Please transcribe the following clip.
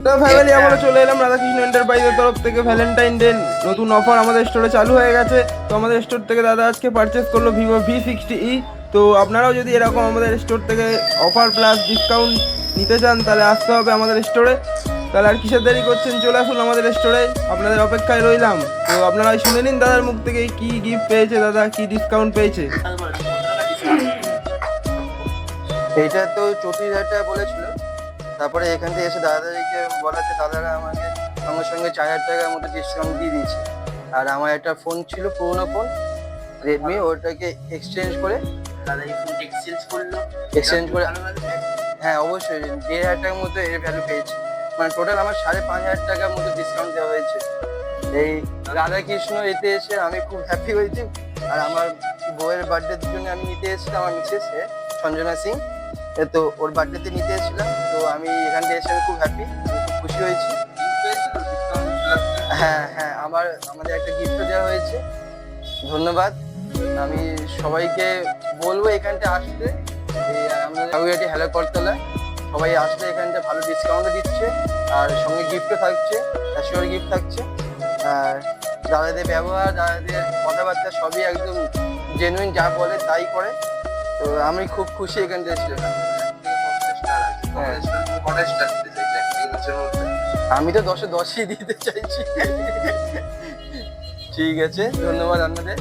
তো ফ্যামিলি আমরা চলে এলাম রাধাকৃষ্ণ এন্টারপ্রাইজের তরফ থেকে ভ্যালেন্টাইন ডে নতুন অফার আমাদের স্টোরে চালু হয়ে গেছে। তো আমাদের স্টোর থেকে দাদা আজকে পারচেস করলো ভিভো V60e। তো আপনারাও যদি এরকম আমাদের স্টোর থেকে অফার প্লাস ডিসকাউন্ট নিতে চান তাহলে আসতে হবে আমাদের স্টোরে। তাহলে আর কিসের দেরি করছেন, চলে আসুন আমাদের স্টোরে, আপনাদের অপেক্ষায় রইলাম। তো আপনারা শুনে নিন দাদার মুখ থেকে কি গিফট পেয়েছে, দাদা কি ডিসকাউন্ট পেয়েছে। এইটা তো 34,000 টাকা বলেছিল, তারপরে এখান থেকে এসে দাদাদেরকে বলাতে দাদারা আমাকে সঙ্গে সঙ্গে 4,000 টাকার মতো ডিসকাউন্ট দিয়ে দিয়েছে। আর আমার একটা ফোন ছিল, পুরোনো ফোন রেডমি, ওটাকে এক্সচেঞ্জ করে দাদা এই ফোনটা এক্সচেঞ্জ করলো, এক্সচেঞ্জ করে ভালো ভালো পেয়েছে। হ্যাঁ অবশ্যই 1,500 টাকার মতো এর ভ্যালু পেয়েছি। মানে টোটাল আমার 5,500 টাকার মতো ডিসকাউন্ট দেওয়া হয়েছে। এই রাধাকৃষ্ণ এতে এসে আমি খুব হ্যাপি হয়েছি। আর আমার বউয়ের বার্থডের জন্য আমি নিতে এসেছিলাম, আমার মিসেস সঞ্জনা সিং, তো ওর বার্থডেতে নিতে এসেছিলাম। তো আমি এখান থেকে এসে আমি খুব হ্যাপি, খুব খুশি হয়েছি। হ্যাঁ হ্যাঁ, আমাদের একটা গিফটও দেওয়া হয়েছে। ধন্যবাদ। আমি সবাইকে বলবো এখানটা আসতে। এই আমাদের কাউয়াটি হেলা করতলা সবাই আসলে এখানটা ভালো ডিসকাউন্টও দিচ্ছে, আর সঙ্গে গিফটও থাকছে, অ্যাসিওর গিফট থাকছে। আর দাদাদের ব্যবহার, দাদাদের কথাবার্তা সবই একদম জেনুইন, যা বলে তাই করে। তো আমি খুব খুশি এখান থেকে এসে। আমি তো 10-এ 10ই দিতে চাইছি। ঠিক আছে, ধন্যবাদ আপনাদের।